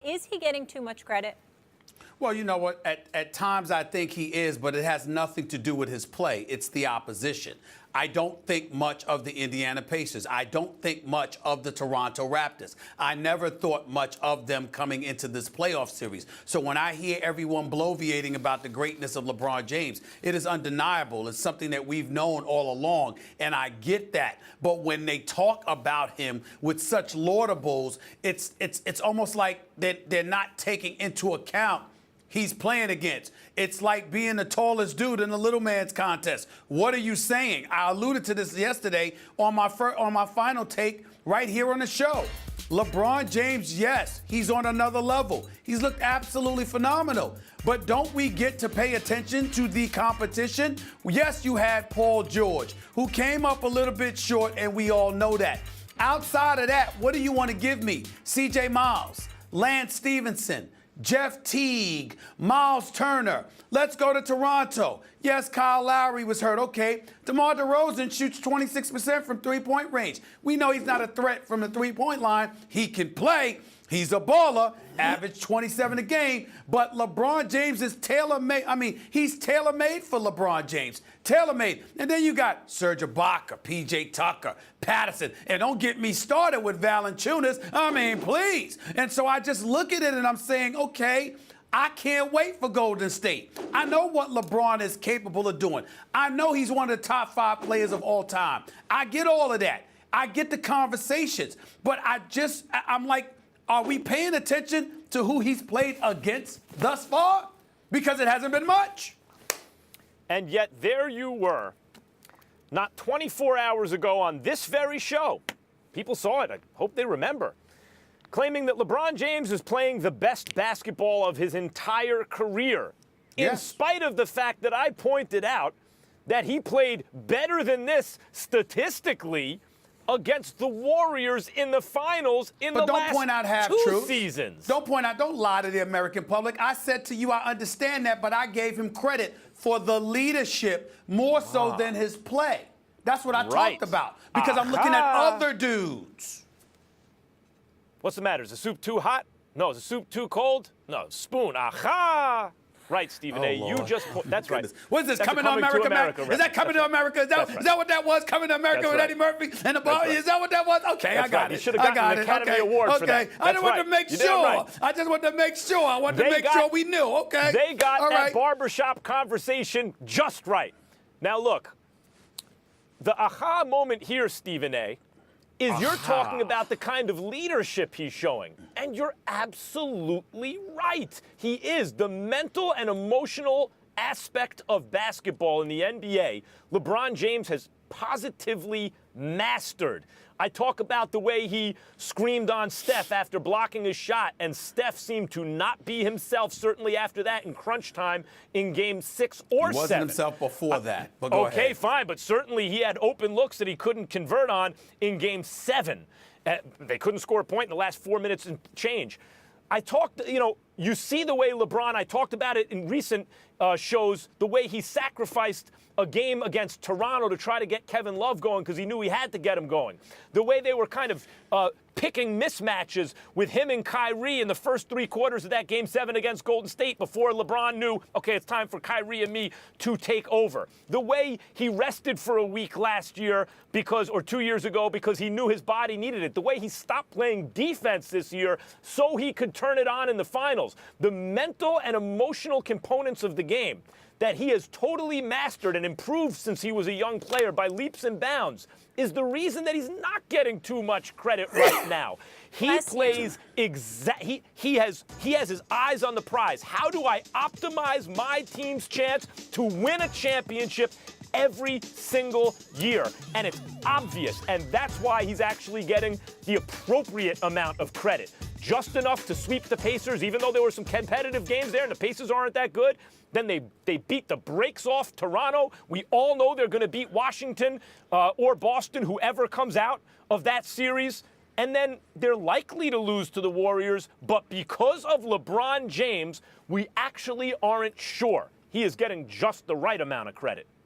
Is he getting too much credit? Well, you know what? At times I think he is, but it has nothing to do with his play. It's the opposition. I don't think much of the Indiana Pacers. I don't think much of the Toronto Raptors. I never thought much of them coming into this playoff series. So when I hear everyone bloviating about the greatness of LeBron James, it is undeniable. It's something that we've known all along, and I get that. But when they talk about him with such laudables, it's almost like they're not taking into account he's playing against. It's like being the tallest dude in the little man's contest. What are you saying? I alluded to this yesterday on my final take right here on the show. LeBron James, yes, he's on another level. He's looked absolutely phenomenal. But don't we get to pay attention to the competition? Yes, you had Paul George, who came up a little bit short, and we all know that. Outside of that, what do you want to give me? C.J. Miles, Lance Stevenson, Jeff Teague, Miles Turner. Let's go to Toronto. Yes, Kyle Lowry was hurt. Okay. DeMar DeRozan shoots 26% from three-point range. We know he's not a threat from the three-point line. He can play. He's a baller, average 27 a game, but LeBron James is tailor-made. I mean, he's tailor-made for LeBron James. Tailor-made. And then you got Serge Ibaka, P.J. Tucker, Patterson. And don't get me started with Valanciunas. I mean, please. And so I just look at it and I'm saying, okay, I can't wait for Golden State. I know what LeBron is capable of doing. I know he's one of the top 5 players of all time. I get all of that. I get the conversations. But I'm like, are we paying attention to who he's played against thus far? Because it hasn't been much. And yet there you were, not 24 hours ago on this very show. People saw it. I hope they remember. Claiming that LeBron James is playing the best basketball of his entire career. Yes. In spite of the fact that I pointed out that he played better than this statistically against the Warriors in the finals in the last 2 seasons. Don't lie to the American public. I said to you, I understand that, but I gave him credit for the leadership more so than his play. That's what I talked about, because I'm looking at other dudes. What's the matter? Is the soup too hot? No. Is the soup too cold? No. Spoon. Aha! Right, Stephen A. Lord. You just that's right. What is this? That's Coming to America? Is that Coming to America? Is that what that was? Coming to America with Eddie Murphy and the ball? Right. Is that what that was? Okay, I got it. You should have gotten an Academy Award for that. I just wanted to make sure. I just wanted to make sure. I wanted to make sure we knew. Okay. They got that barbershop conversation just right. Now look, the aha moment here, Stephen A., is you're talking about the kind of leadership he's showing. And you're absolutely right. He is. The mental and emotional aspect of basketball in the NBA, LeBron James has positively mastered. I talk about the way he screamed on Steph after blocking his shot, and Steph seemed to not be himself, certainly after that in crunch time in Game 6 or 7. He wasn't himself before that, but go ahead. Okay, fine, but certainly he had open looks that he couldn't convert on in Game 7. They couldn't score a point in the last 4 minutes and change. I talked, you see the way LeBron, I talked about it in recent shows, the way he sacrificed a game against Toronto to try to get Kevin Love going because he knew he had to get him going. The way they were kind of picking mismatches with him and Kyrie in the first 3 quarters of that Game 7 against Golden State before LeBron knew, okay, it's time for Kyrie and me to take over. The way he rested for a week last year or 2 years ago because he knew his body needed it. The way he stopped playing defense this year so he could turn it on in the finals. The mental and emotional components of the game that he has totally mastered and improved since he was a young player by leaps and bounds is the reason that he's not getting too much credit right now. He plays he has his eyes on the prize. How do I optimize my team's chance to win a championship every single year? And it's obvious, and that's why he's actually getting the appropriate amount of credit. Just enough to sweep the Pacers, even though there were some competitive games there and the Pacers aren't that good. Then they beat the brakes off Toronto. We all know they're going to beat Washington or Boston, whoever comes out of that series. And then they're likely to lose to the Warriors. But because of LeBron James, we actually aren't sure. He is getting just the right amount of credit.